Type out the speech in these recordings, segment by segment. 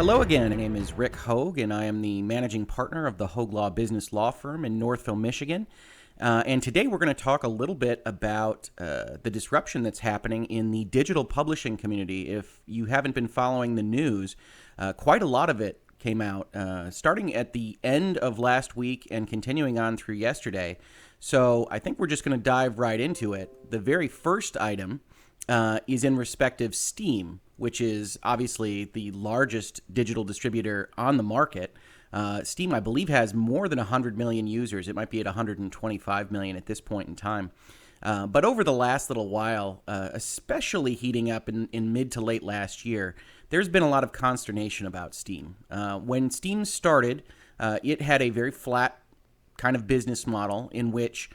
Hello again. My name is Rick Hoeg, and I am the managing partner of the Hoeg Law business law firm in Northville, Michigan. And today we're going to talk a little bit about the disruption that's happening in the digital publishing community. If you haven't been following the news, quite a lot of it came out starting at the end of last week and continuing on through yesterday. So I think we're just going to dive right into it. The very first item is in respect of Steam, which is obviously the largest digital distributor on the market. Steam, I believe, has more than 100 million users. It might be at 125 million at this point in time. But over the last little while, especially heating up in mid to late last year, there's been a lot of consternation about Steam. When Steam started, it had a very flat kind of business model in which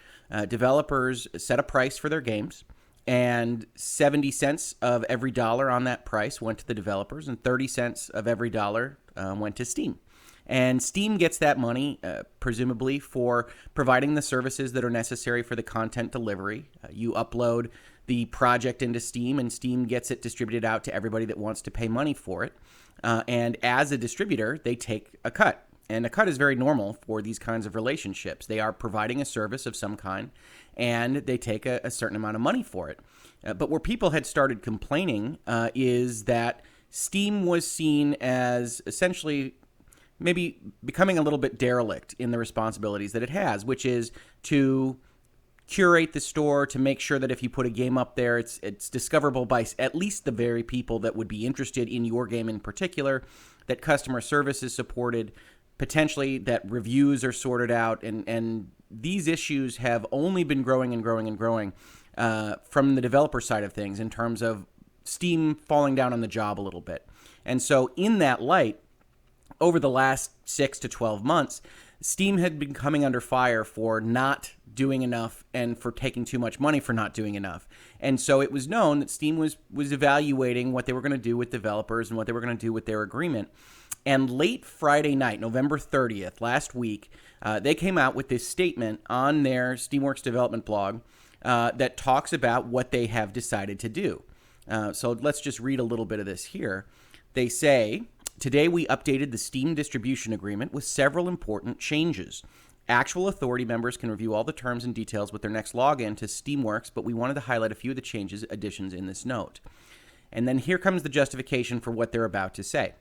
developers set a price for their games, and 70 cents of every dollar on that price went to the developers, and 30 cents of every dollar went to Steam. And Steam gets that money, presumably, for providing the services that are necessary for the content delivery. You upload the project into Steam, and Steam gets it distributed out to everybody that wants to pay money for it. And as a distributor, they take a cut. And a cut is very normal for these kinds of relationships. They are providing a service of some kind, and they take a certain amount of money for it. But where people had started complaining is that Steam was seen as essentially maybe becoming a little bit derelict in the responsibilities that it has, which is to curate the store, to make sure that if you put a game up there, it's discoverable by at least the very people that would be interested in your game in particular, that customer service is supported, potentially that reviews are sorted out, and these issues have only been growing and growing and growing from the developer side of things in terms of Steam falling down on the job a little bit. And so in that light, over the last 6 to 12 months, Steam had been coming under fire for not doing enough and for taking too much money for not doing enough. And so it was known that Steam was evaluating what they were going to do with developers and what they were going to do with their agreement. And late Friday night, November 30th, last week, they came out with this statement on their Steamworks development blog that talks about what they have decided to do. So let's just read a little bit of this here. They say, "Today we updated the Steam distribution agreement with several important changes. Actual authority members can review all the terms and details with their next login to Steamworks, but we wanted to highlight a few of the additions in this note." And then here comes the justification for what they're about to say.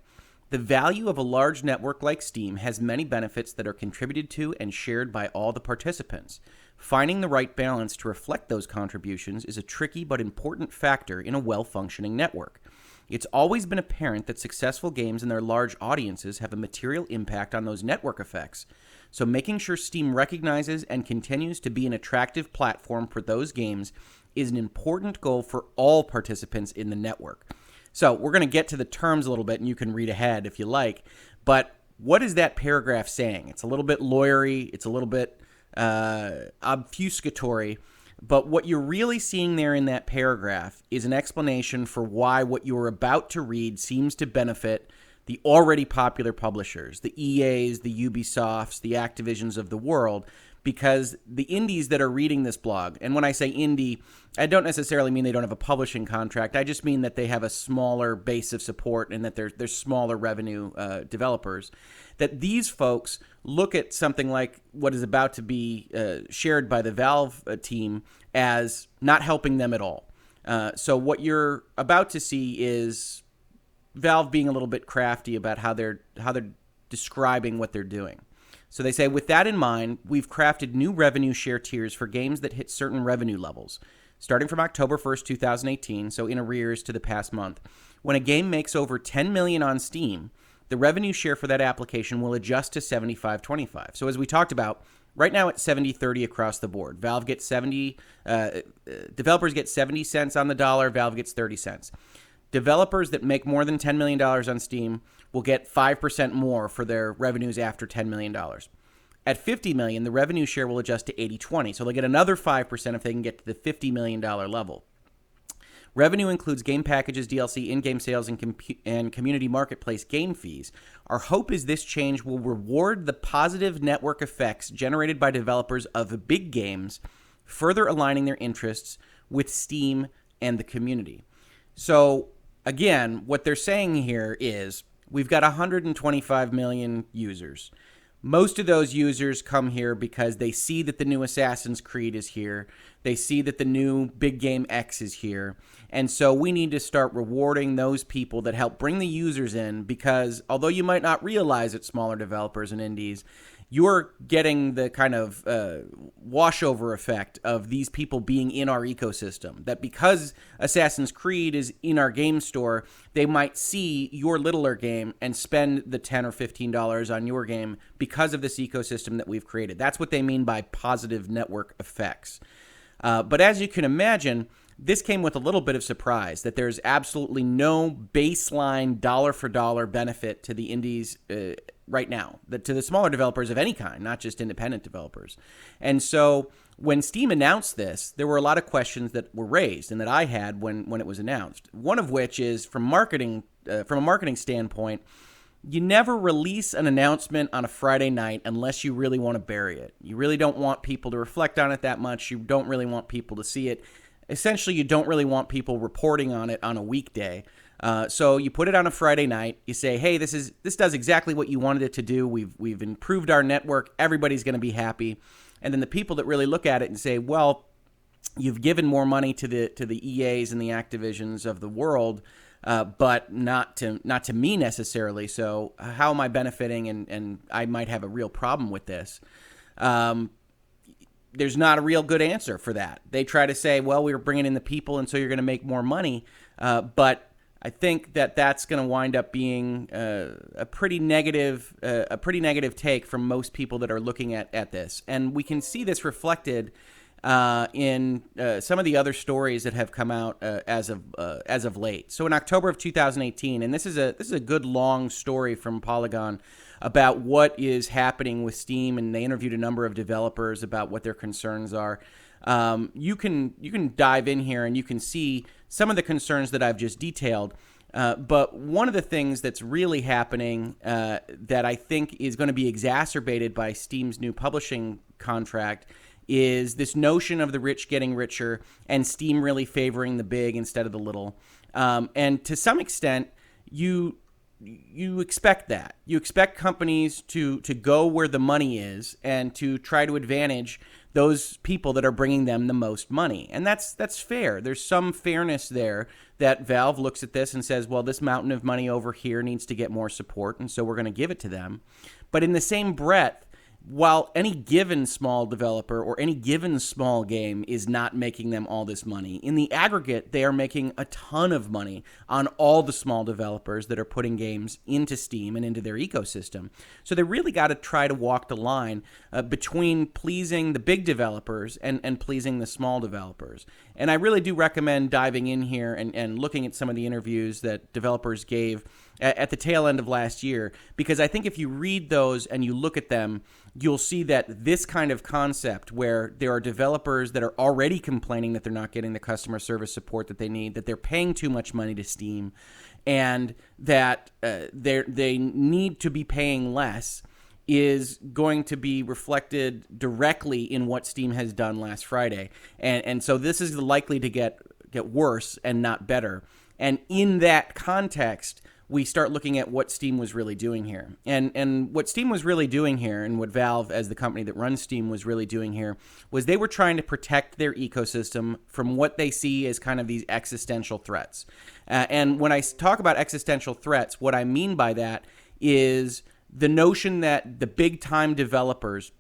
"The value of a large network like Steam has many benefits that are contributed to and shared by all the participants. Finding the right balance to reflect those contributions is a tricky but important factor in a well-functioning network. It's always been apparent that successful games and their large audiences have a material impact on those network effects. So making sure Steam recognizes and continues to be an attractive platform for those games is an important goal for all participants in the network." So we're going to get to the terms a little bit, and you can read ahead if you like. But what is that paragraph saying? It's a little bit lawyery. It's a little bit obfuscatory. But what you're really seeing there in that paragraph is an explanation for why what you're about to read seems to benefit the already popular publishers, the EAs, the Ubisofts, the Activisions of the world, because the indies that are reading this blog, and when I say indie, I don't necessarily mean they don't have a publishing contract. I just mean that they have a smaller base of support and that they're smaller revenue developers, that these folks look at something like what is about to be shared by the Valve team as not helping them at all. So what you're about to see is Valve being a little bit crafty about how they're describing what they're doing. So they say, "With that in mind, we've crafted new revenue share tiers for games that hit certain revenue levels, starting from October 1st, 2018, so in arrears to the past month. When a game makes over 10 million on Steam, the revenue share for that application will adjust to 75-25. So as we talked about, right now it's 70-30 across the board. Valve gets developers get 70 cents on the dollar, Valve gets 30 cents. Developers that make more than $10 million on Steam will get 5% more for their revenues after $10 million. At $50 million, the revenue share will adjust to 80-20, so they'll get another 5% if they can get to the $50 million level. Revenue includes game packages, DLC, in-game sales, and community marketplace game fees. Our hope is this change will reward the positive network effects generated by developers of big games, further aligning their interests with Steam and the community." So again, what they're saying here is we've got 125 million users. Most of those users come here because they see that the new Assassin's Creed is here. They see that the new Big Game X is here. And so we need to start rewarding those people that help bring the users in, because although you might not realize it, smaller developers and indies, you're getting the kind of washover effect of these people being in our ecosystem. That because Assassin's Creed is in our game store, they might see your littler game and spend the $10 or $15 on your game because of this ecosystem that we've created. That's what they mean by positive network effects. But as you can imagine, this came with a little bit of surprise, that there's absolutely no baseline dollar-for-dollar benefit to the indies right now, to the smaller developers of any kind, not just independent developers. And so when Steam announced this, there were a lot of questions that were raised and that I had when it was announced. One of which is from a marketing standpoint, you never release an announcement on a Friday night unless you really want to bury it. You really don't want people to reflect on it that much. You don't really want people to see it. Essentially, you don't really want people reporting on it on a weekday. So you put it on a Friday night. You say, hey, this does exactly what you wanted it to do. We've improved our network. Everybody's going to be happy. And then the people that really look at it and say, well, you've given more money to the EAs and the Activisions of the world, but not to me necessarily. So how am I benefiting? And I might have a real problem with this. There's not a real good answer for that. They try to say, well, we were bringing in the people, and so you're going to make more money. But I think that's going to wind up being a pretty negative take from most people that are looking at this. And we can see this reflected in some of the other stories that have come out as of late. So in October of 2018, and this is a good long story from Polygon about what is happening with Steam, and they interviewed a number of developers about what their concerns are. You can dive in here and you can see some of the concerns that I've just detailed. But one of the things that's really happening that I think is going to be exacerbated by Steam's new publishing contract is this notion of the rich getting richer and Steam really favoring the big instead of the little. And to some extent, you expect that. You expect companies to go where the money is and to try to advantage those people that are bringing them the most money. And that's fair. There's some fairness there that Valve looks at this and says, well, this mountain of money over here needs to get more support, and so we're going to give it to them. But in the same breath, while any given small developer or any given small game is not making them all this money, in the aggregate, they are making a ton of money on all the small developers that are putting games into Steam and into their ecosystem. So they really got to try to walk the line between pleasing the big developers and pleasing the small developers. And I really do recommend diving in here and looking at some of the interviews that developers gave at the tail end of last year, because I think if you read those and you look at them, you'll see that this kind of concept where there are developers that are already complaining that they're not getting the customer service support that they need, that they're paying too much money to Steam, and that they need to be paying less, is going to be reflected directly in what Steam has done last Friday. And so this is likely to get worse and not better. And in that context, we start looking at what Steam was really doing here. And what Steam was really doing here, and what Valve, as the company that runs Steam, was really doing here, was they were trying to protect their ecosystem from what they see as kind of these existential threats. And when I talk about existential threats, what I mean by that is the notion that the big-time developers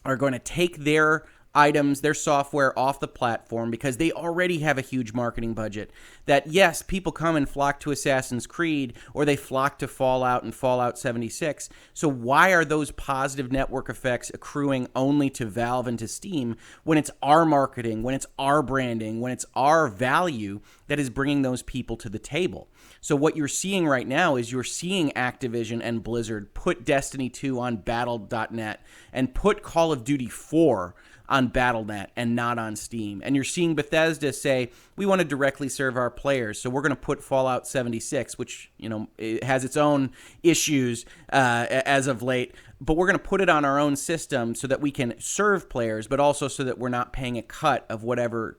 are going to take their items, their software off the platform because they already have a huge marketing budget. That, yes, people come and flock to Assassin's Creed, or they flock to Fallout and Fallout 76. So why are those positive network effects accruing only to Valve and to Steam when it's our marketing, when it's our branding, when it's our value that is bringing those people to the table? So what you're seeing right now is you're seeing Activision and Blizzard put Destiny 2 on Battle.net and put Call of Duty 4 on Battle.net and not on Steam. And you're seeing Bethesda say, we want to directly serve our players, so we're going to put Fallout 76, which, it has its own issues as of late, but we're going to put it on our own system so that we can serve players, but also so that we're not paying a cut of whatever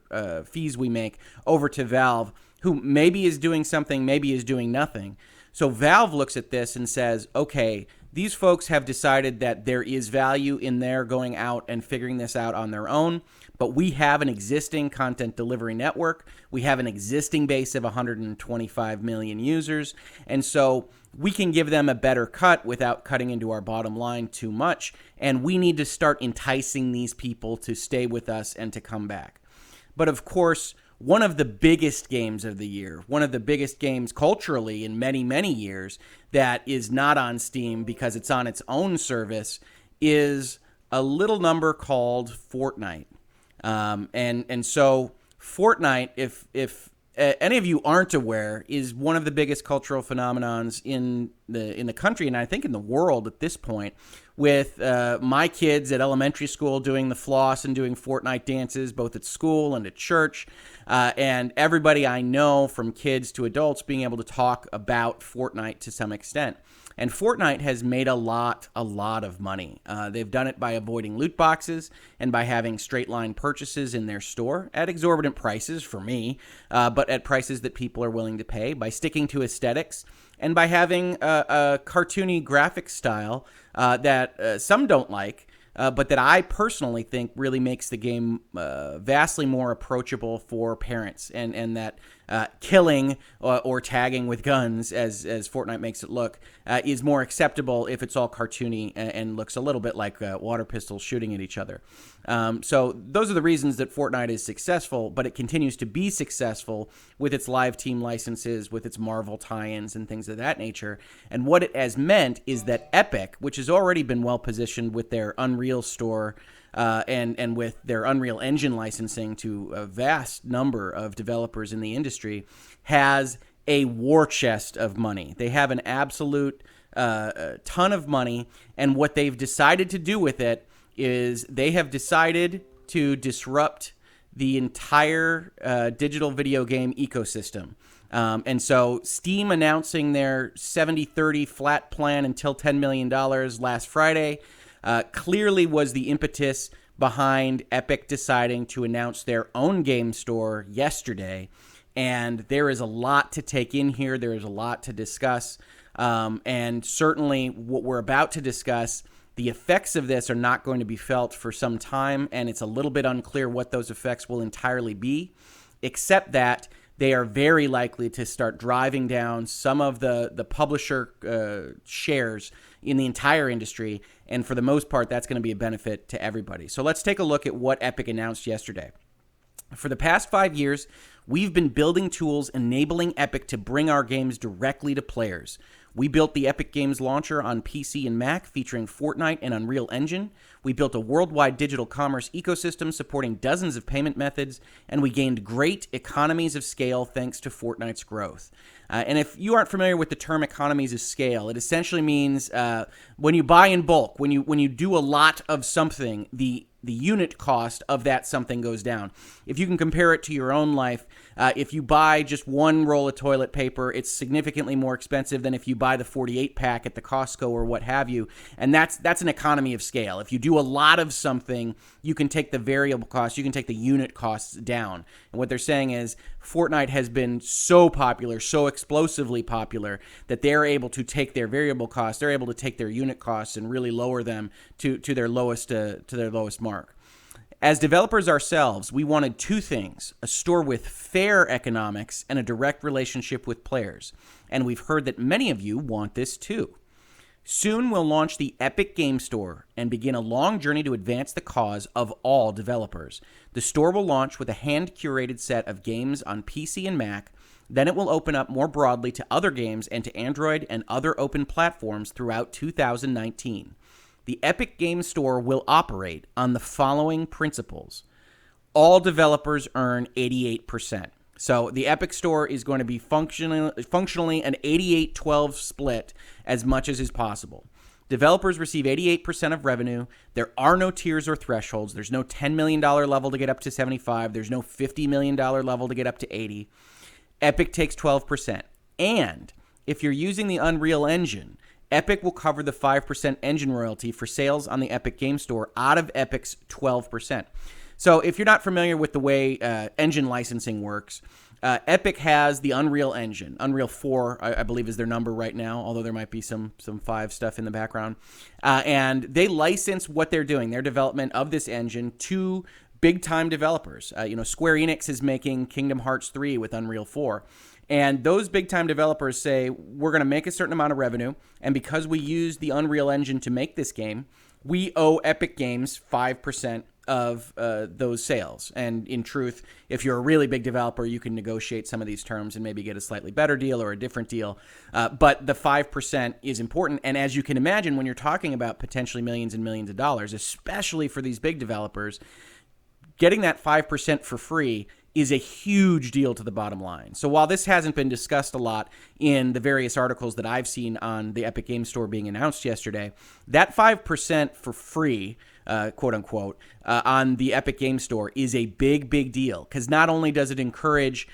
fees we make over to Valve, who maybe is doing something, maybe is doing nothing. So Valve looks at this and says, okay, these folks have decided that there is value in their going out and figuring this out on their own, but we have an existing content delivery network. We have an existing base of 125 million users, and so we can give them a better cut without cutting into our bottom line too much, and we need to start enticing these people to stay with us and to come back. But of course, one of the biggest games of the year, one of the biggest games culturally in many, many years that is not on Steam because it's on its own service is a little number called Fortnite. And so Fortnite, if any of you aren't aware, is one of the biggest cultural phenomenons in the country, and I think in the world at this point, with my kids at elementary school doing the floss and doing Fortnite dances, both at school and at church, and everybody I know from kids to adults being able to talk about Fortnite to some extent. And Fortnite has made a lot of money. They've done it by avoiding loot boxes and by having straight line purchases in their store at exorbitant prices for me, but at prices that people are willing to pay, by sticking to aesthetics, and by having a cartoony graphic style that some don't like, but that I personally think really makes the game vastly more approachable for parents, and that killing or tagging with guns, as Fortnite makes it look, is more acceptable if it's all cartoony and looks a little bit like water pistols shooting at each other. So those are the reasons that Fortnite is successful, but it continues to be successful with its live team licenses, with its Marvel tie-ins and things of that nature. And what it has meant is that Epic, which has already been well positioned with their Unreal store and with their Unreal Engine licensing to a vast number of developers in the industry, has a war chest of money. They have an absolute ton of money, and what they've decided to do with it is they have decided to disrupt the entire digital video game ecosystem. And so Steam announcing their 70-30 flat plan until $10 million last Friday clearly was the impetus behind Epic deciding to announce their own game store yesterday. And there is a lot to take in here. There is a lot to discuss. And certainly what we're about to discuss, the effects of this are not going to be felt for some time, and it's a little bit unclear what those effects will entirely be, except that they are very likely to start driving down some of the publisher shares in the entire industry, and for the most part, that's going to be a benefit to everybody. So let's take a look at what Epic announced yesterday. For the past 5 years, we've been building tools enabling Epic to bring our games directly to players. We built the Epic Games launcher on PC and Mac featuring Fortnite and Unreal Engine. We built a worldwide digital commerce ecosystem supporting dozens of payment methods, and we gained great economies of scale thanks to Fortnite's growth. And if you aren't familiar with the term economies of scale, it essentially means when you buy in bulk, when you do a lot of something, the unit cost of that something goes down. If you can compare it to your own life, if you buy just one roll of toilet paper, it's significantly more expensive than if you buy the 48 pack at the Costco or what have you. And that's an economy of scale. If you do a lot of something, you can take the variable cost, you can take the unit costs down. And what they're saying is Fortnite has been so popular, so explosively popular, that they're able to take their variable costs, they're able to take their unit costs and really lower them to their lowest mark. As developers ourselves, we wanted two things: a store with fair economics and a direct relationship with players. And we've heard that many of you want this too. Soon we'll launch the Epic Game Store and begin a long journey to advance the cause of all developers. The store will launch with a hand-curated set of games on PC and Mac. Then it will open up more broadly to other games and to Android and other open platforms throughout 2019. The Epic Game Store will operate on the following principles. All developers earn 88%. So the Epic Store is going to be functionally an 88-12 split as much as is possible. Developers receive 88% of revenue. There are no tiers or thresholds. There's no $10 million level to get up to 75. There's no $50 million level to get up to 80. Epic takes 12%. And if you're using the Unreal Engine, Epic will cover the 5% engine royalty for sales on the Epic Game Store out of Epic's 12%. So if you're not familiar with the way engine licensing works, Epic has the Unreal Engine. Unreal 4, I believe, is their number right now, although there might be some 5 stuff in the background. And they license what they're doing, their development of this engine, to big-time developers. Square Enix is making Kingdom Hearts 3 with Unreal 4. And those big-time developers say, we're going to make a certain amount of revenue, and because we use the Unreal Engine to make this game, we owe Epic Games 5% of those sales. And in truth, if you're a really big developer, you can negotiate some of these terms and maybe get a slightly better deal or a different deal. But the 5% is important. And as you can imagine, when you're talking about potentially millions and millions of dollars, especially for these big developers, getting that 5% for free is a huge deal to the bottom line. So while this hasn't been discussed a lot in the various articles that I've seen on the Epic Games Store being announced yesterday, that 5% for free, quote unquote, on the Epic Games Store is a big, big deal, because not only does it encourage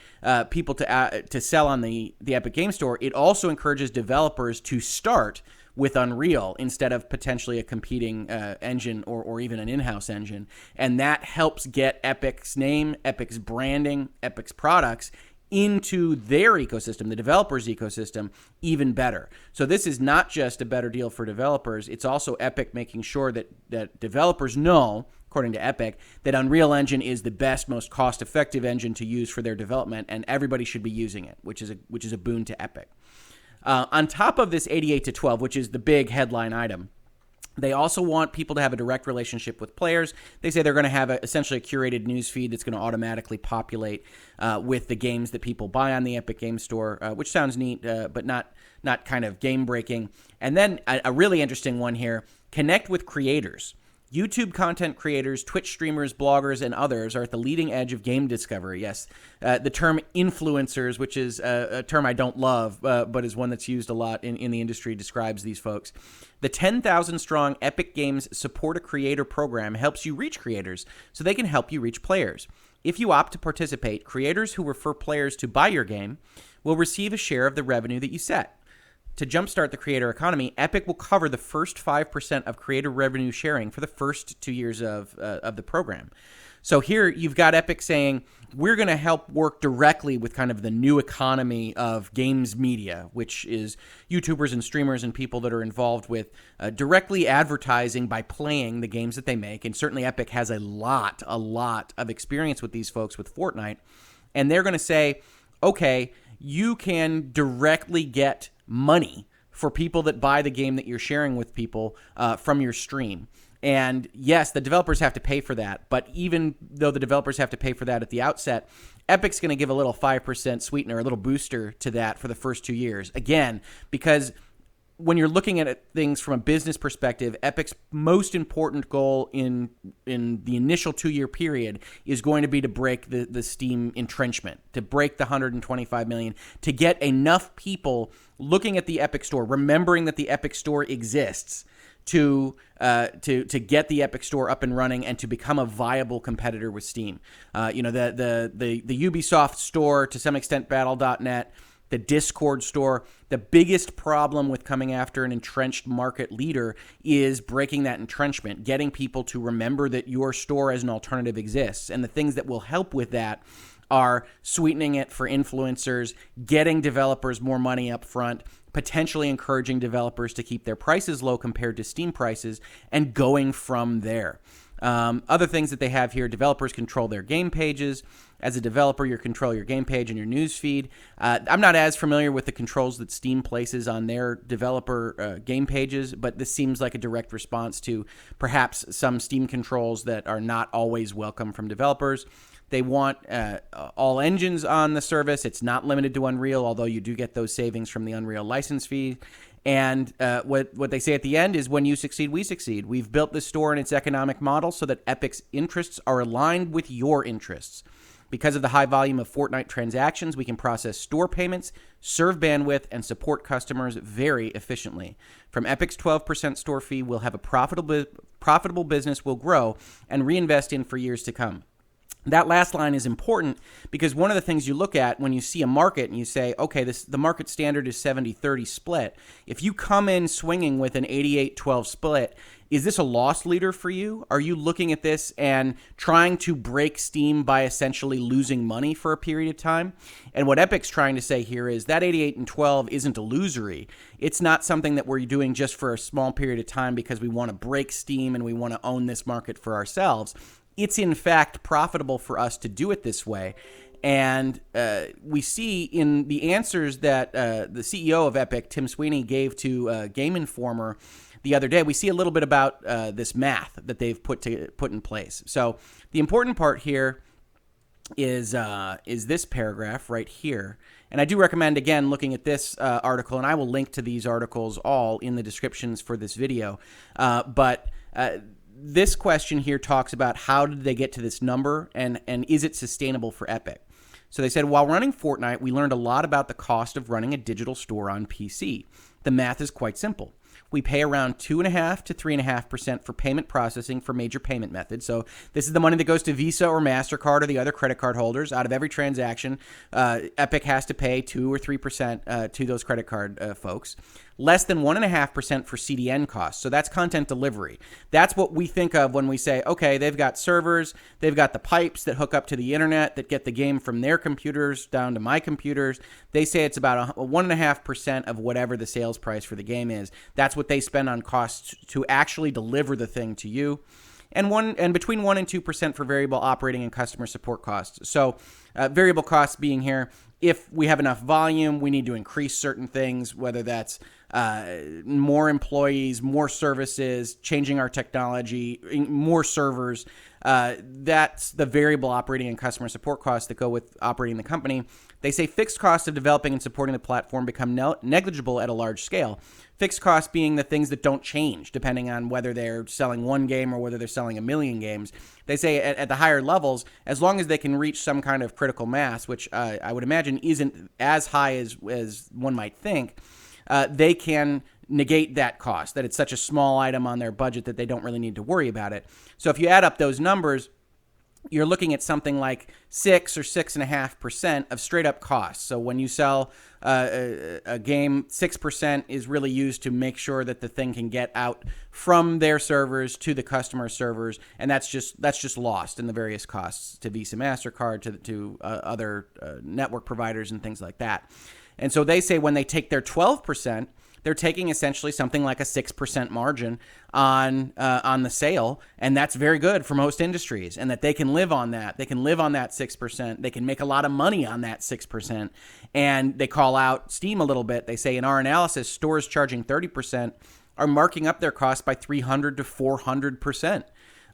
people to sell on the Epic Games Store, it also encourages developers to start with Unreal instead of potentially a competing engine or even an in-house engine. And that helps get Epic's name, Epic's branding, Epic's products into their ecosystem, the developers' ecosystem, even better. So this is not just a better deal for developers, it's also Epic making sure that developers know, according to Epic, that Unreal Engine is the best, most cost-effective engine to use for their development, and everybody should be using it, which is a boon to Epic. On top of this 88-12, which is the big headline item, they also want people to have a direct relationship with players. They say they're going to have essentially a curated news feed that's going to automatically populate with the games that people buy on the Epic Games Store, which sounds neat, but not kind of game-breaking. And then a really interesting one here, connect with creators. YouTube content creators, Twitch streamers, bloggers, and others are at the leading edge of game discovery. Yes, the term influencers, which is a term I don't love, but is one that's used a lot in the industry, describes these folks. The 10,000-strong Epic Games Support a Creator program helps you reach creators so they can help you reach players. If you opt to participate, creators who refer players to buy your game will receive a share of the revenue that you set. To jumpstart the creator economy, Epic will cover the first 5% of creator revenue sharing for the first 2 years of the program. So here you've got Epic saying, we're going to help work directly with kind of the new economy of games media, which is YouTubers and streamers and people that are involved with directly advertising by playing the games that they make. And certainly Epic has a lot of experience with these folks with Fortnite. And they're going to say, okay, you can directly get money for people that buy the game that you're sharing with people from your stream. And yes, the developers have to pay for that, but even though the developers have to pay for that at the outset, Epic's going to give a little 5% sweetener, a little booster to that for the first 2 years. Again, because when you're looking at things from a business perspective, Epic's most important goal in the initial 2-year period is going to be to break the Steam entrenchment, to break the 125 million, to get enough people looking at the Epic Store, remembering that the Epic Store exists, to get the Epic Store up and running and to become a viable competitor with Steam. The Ubisoft Store, to some extent Battle.net, the Discord store. The biggest problem with coming after an entrenched market leader is breaking that entrenchment, getting people to remember that your store as an alternative exists. And the things that will help with that are sweetening it for influencers, getting developers more money up front, potentially encouraging developers to keep their prices low compared to Steam prices, and going from there. Other things that they have here, developers control their game pages. As a developer, you control your game page and your news feed. I'm not as familiar with the controls that Steam places on their developer game pages, but this seems like a direct response to perhaps some Steam controls that are not always welcome from developers. They want all engines on the service. It's not limited to Unreal, although you do get those savings from the Unreal license fee. And what they say at the end is, when you succeed, we succeed. We've built this store and its economic model so that Epic's interests are aligned with your interests. Because of the high volume of Fortnite transactions, we can process store payments, serve bandwidth, and support customers very efficiently. From Epic's 12% store fee, we'll have a profitable business we'll grow and reinvest in for years to come. That last line is important because one of the things you look at when you see a market and you say, okay, the market standard is 70-30 split. If you come in swinging with an 88-12 split, is this a loss leader for you? Are you looking at this and trying to break steam by essentially losing money for a period of time? And what Epic's trying to say here is that 88-12 isn't illusory. It's not something that we're doing just for a small period of time because we want to break steam and we want to own this market for ourselves. It's in fact profitable for us to do it this way. And we see in the answers that the CEO of Epic, Tim Sweeney, gave to Game Informer the other day, we see a little bit about this math that they've put in place. So the important part here is this paragraph right here. And I do recommend, again, looking at this article, and I will link to these articles all in the descriptions for this video. But this question here talks about how did they get to this number and is it sustainable for Epic? So they said, while running Fortnite, we learned a lot about the cost of running a digital store on PC. The math is quite simple. We pay around 2.5% to 3.5% for payment processing for major payment methods. So this is the money that goes to Visa or MasterCard or the other credit card holders. Out of every transaction, Epic has to pay 2 or 3% to those credit card folks. Less than 1.5% for CDN costs. So that's content delivery. That's what we think of when we say, okay, they've got servers, they've got the pipes that hook up to the internet that get the game from their computers down to my computers. They say it's about 1.5% of whatever the sales price for the game is. That's what they spend on costs to actually deliver the thing to you. And between 1% and 2% for variable operating and customer support costs. So variable costs being here, if we have enough volume, we need to increase certain things, whether that's more employees, more services, changing our technology, more servers. That's the variable operating and customer support costs that go with operating the company. They say fixed costs of developing and supporting the platform become negligible at a large scale. Fixed costs being the things that don't change depending on whether they're selling one game or whether they're selling a million games. They say at the higher levels, as long as they can reach some kind of critical mass, which I would imagine isn't as high as one might think, they can negate that cost, that it's such a small item on their budget that they don't really need to worry about it. So if you add up those numbers, you're looking at something like 6 or 6.5% of straight up costs. So when you sell a game, 6% is really used to make sure that the thing can get out from their servers to the customer servers, and that's just lost in the various costs to Visa, MasterCard, to other network providers and things like that. And so they say when they take their 12%, they're taking essentially something like a 6% margin on the sale, and that's very good for most industries, and that they can live on that. They can live on that 6%. They can make a lot of money on that 6%, and they call out Steam a little bit. They say in our analysis, stores charging 30% are marking up their costs by 300 to 400%.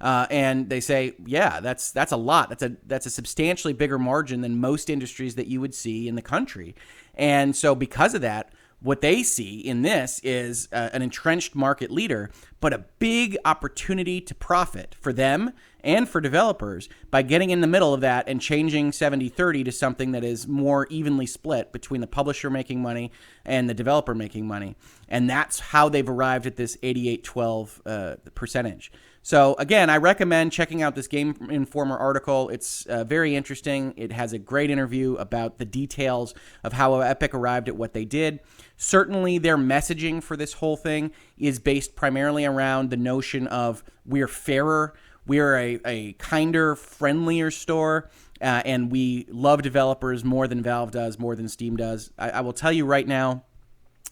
And they say, yeah, that's a lot. That's a substantially bigger margin than most industries that you would see in the country. And so because of that, what they see in this is an entrenched market leader, but a big opportunity to profit for them and for developers by getting in the middle of that and changing 70-30 to something that is more evenly split between the publisher making money and the developer making money. And that's how they've arrived at this 88-12 percentage. So again, I recommend checking out this Game Informer article. It's very interesting. It has a great interview about the details of how Epic arrived at what they did. Certainly their messaging for this whole thing is based primarily around the notion of we're fairer, we're a kinder, friendlier store, and we love developers more than Valve does, more than Steam does. I will tell you right now,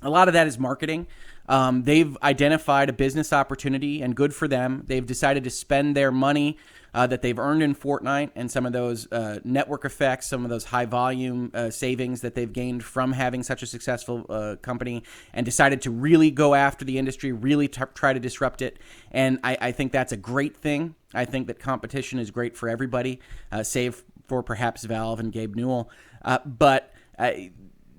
a lot of that is marketing. They've identified a business opportunity, and good for them. They've decided to spend their money that they've earned in Fortnite and some of those network effects, some of those high volume savings that they've gained from having such a successful company, and decided to really go after the industry, really try to disrupt it. And I think that's a great thing. I think that competition is great for everybody, save for perhaps Valve and Gabe Newell. But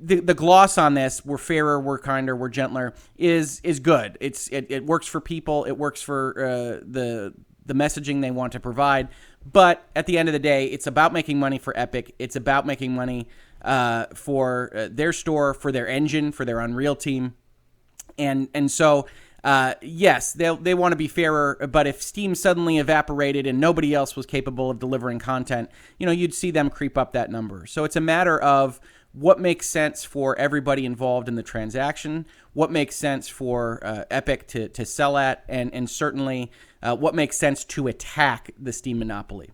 the gloss on this, we're fairer, we're kinder, we're gentler, is good. It works for people. It works for the messaging they want to provide. But at the end of the day, it's about making money for Epic. It's about making money for their store, for their engine, for their Unreal team. And so Yes, they want to be fairer, but if Steam suddenly evaporated and nobody else was capable of delivering content, you'd see them creep up that number. So it's a matter of what makes sense for everybody involved in the transaction, what makes sense for Epic to sell at, and certainly what makes sense to attack the Steam monopoly.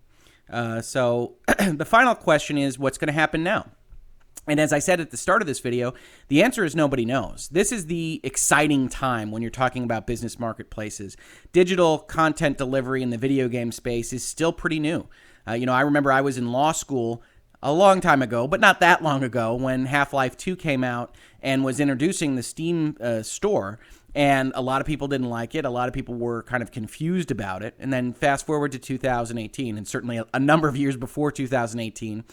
So the final question is, what's going to happen now? And as I said at the start of this video, the answer is nobody knows. This is the exciting time when you're talking about business marketplaces. Digital content delivery in the video game space is still pretty new. I remember I was in law school a long time ago, but not that long ago, when Half-Life 2 came out and was introducing the Steam store. And a lot of people didn't like it. A lot of people were kind of confused about it. And then fast forward to 2018, and certainly a number of years before 2018,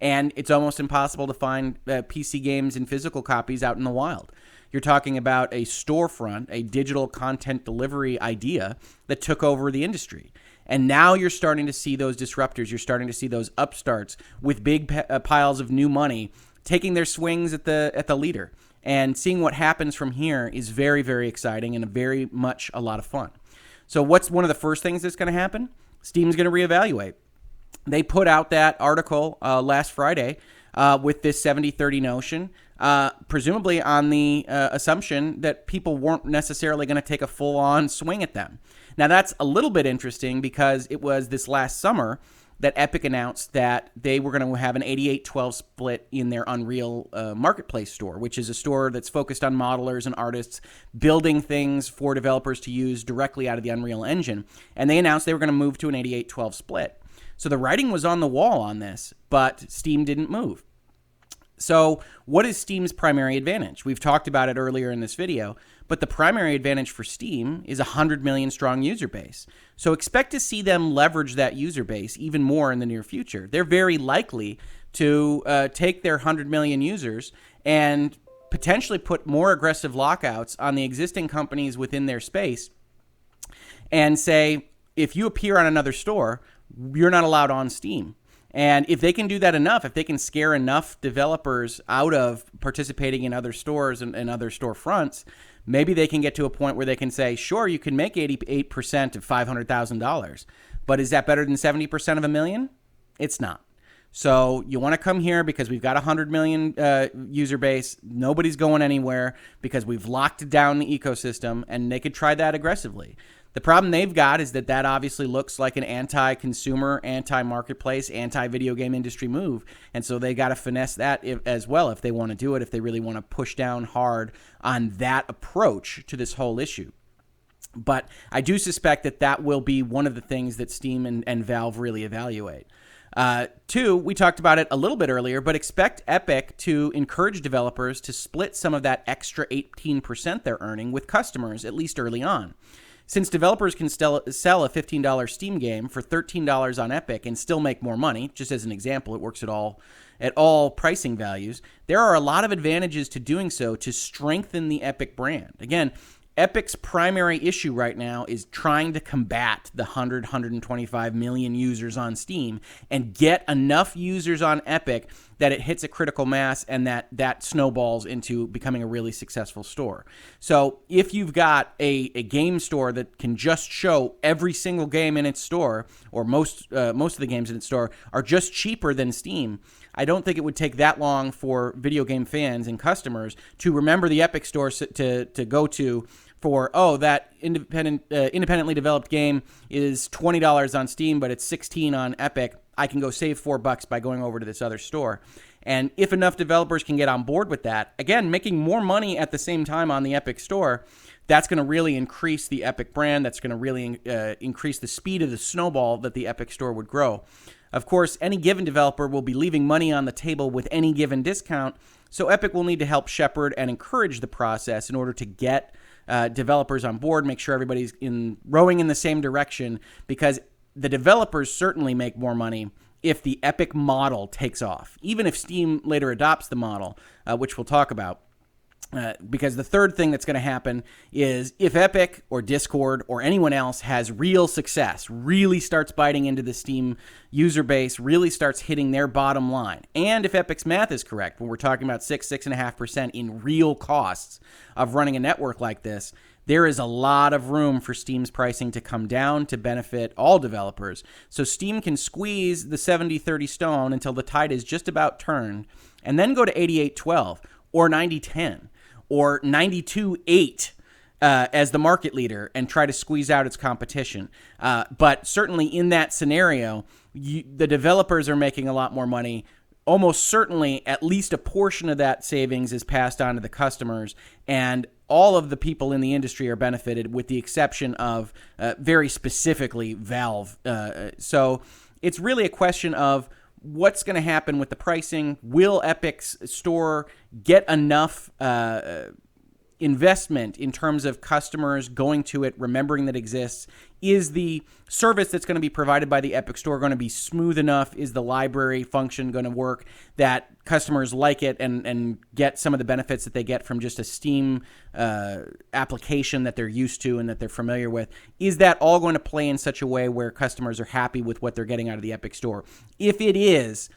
and it's almost impossible to find PC games in physical copies out in the wild. You're talking about a storefront, a digital content delivery idea that took over the industry. And now you're starting to see those disruptors. You're starting to see those upstarts with big piles of new money taking their swings at the leader. And seeing what happens from here is very, very exciting and very much a lot of fun. So what's one of the first things that's going to happen? Steam's going to reevaluate. They put out that article last Friday with this 70-30 notion, presumably on the assumption that people weren't necessarily going to take a full-on swing at them. Now, that's a little bit interesting because it was this last summer that Epic announced that they were going to have an 88-12 split in their Unreal Marketplace store, which is a store that's focused on modelers and artists building things for developers to use directly out of the Unreal Engine. And they announced they were going to move to an 88-12 split. So the writing was on the wall on this, but Steam didn't move. So what is Steam's primary advantage? We've talked about it earlier in this video, but the primary advantage for Steam is a 100 million strong user base. So expect to see them leverage that user base even more in the near future. They're very likely to take their 100 million users and potentially put more aggressive lockouts on the existing companies within their space and say, if you appear on another store, you're not allowed on Steam. And if they can do that enough, if they can scare enough developers out of participating in other stores and other storefronts, maybe they can get to a point where they can say, sure, you can make 88% of $500,000, but is that better than 70% of $1 million? It's not. So you want to come here because we've got a 100 million user base. Nobody's going anywhere because we've locked down the ecosystem, and they could try that aggressively. The problem they've got is that obviously looks like an anti-consumer, anti-marketplace, anti-video game industry move. And so they got to finesse that as well if they want to do it, if they really want to push down hard on that approach to this whole issue. But I do suspect that will be one of the things that Steam and Valve really evaluate. Two, we talked about it a little bit earlier, but expect Epic to encourage developers to split some of that extra 18% they're earning with customers, at least early on. Since developers can sell a $15 Steam game for $13 on Epic and still make more money, just as an example, it works at all pricing values, there are a lot of advantages to doing so to strengthen the Epic brand. Again, Epic's primary issue right now is trying to combat the 125 million users on Steam and get enough users on Epic that it hits a critical mass and that snowballs into becoming a really successful store. So if you've got a game store that can just show every single game in its store, or most of the games in its store are just cheaper than Steam, I don't think it would take that long for video game fans and customers to remember the Epic store to go to for, that independently developed game is $20 on Steam, but it's $16 on Epic. I can go save $4 by going over to this other store. And if enough developers can get on board with that, again, making more money at the same time on the Epic store, that's going to really increase the Epic brand. That's going to really increase the speed of the snowball that the Epic store would grow. Of course, any given developer will be leaving money on the table with any given discount, so Epic will need to help shepherd and encourage the process in order to get developers on board, make sure everybody's rowing in the same direction, because the developers certainly make more money if the Epic model takes off, even if Steam later adopts the model, which we'll talk about. Because the third thing that's going to happen is if Epic or Discord or anyone else has real success, really starts biting into the Steam user base, really starts hitting their bottom line, and if Epic's math is correct, when we're talking about 6.5% in real costs of running a network like this, there is a lot of room for Steam's pricing to come down to benefit all developers. So Steam can squeeze the 70-30 stone until the tide is just about turned, and then go to 88-12 or 90-10 or 92-8 as the market leader and try to squeeze out its competition. But certainly in that scenario, the developers are making a lot more money. Almost certainly at least a portion of that savings is passed on to the customers, and all of the people in the industry are benefited with the exception of very specifically Valve. So it's really a question of what's going to happen with the pricing. Will Epic's store get enough investment in terms of customers going to it, remembering that it exists? Is the service that's going to be provided by the Epic Store going to be smooth enough? Is the library function going to work that customers like it and get some of the benefits that they get from just a Steam application that they're used to and that they're familiar with? Is that all going to play in such a way where customers are happy with what they're getting out of the Epic Store? If it is,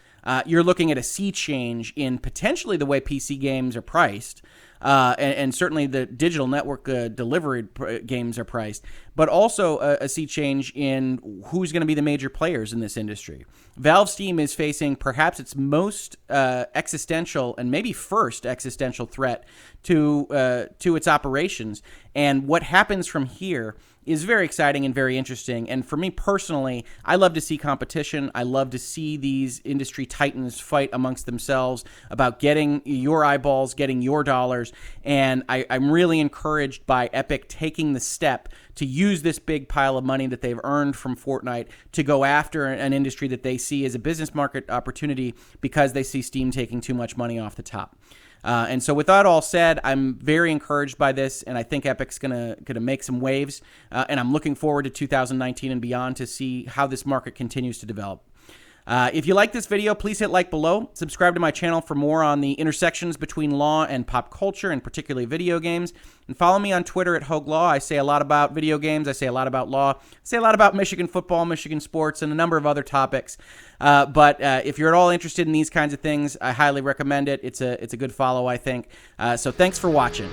you're looking at a sea change in potentially the way PC games are priced. And certainly the digital network delivery games are priced, but also a sea change in who's going to be the major players in this industry. Valve Steam is facing perhaps its most existential and maybe first existential threat to its operations. And what happens from here is very exciting and very interesting. And for me personally, I love to see competition. I love to see these industry titans fight amongst themselves about getting your eyeballs, getting your dollars. And I'm really encouraged by Epic taking the step to use this big pile of money that they've earned from Fortnite to go after an industry that they see as a business market opportunity because they see Steam taking too much money off the top. And so with that all said, I'm very encouraged by this, and I think Epic's gonna make some waves, and I'm looking forward to 2019 and beyond to see how this market continues to develop. If you like this video, please hit like below. Subscribe to my channel for more on the intersections between law and pop culture, and particularly video games. And follow me on Twitter at Hoeg Law. I say a lot about video games. I say a lot about law. I say a lot about Michigan football, Michigan sports, and a number of other topics. But if you're at all interested in these kinds of things, I highly recommend it. It's a good follow, I think. So thanks for watching.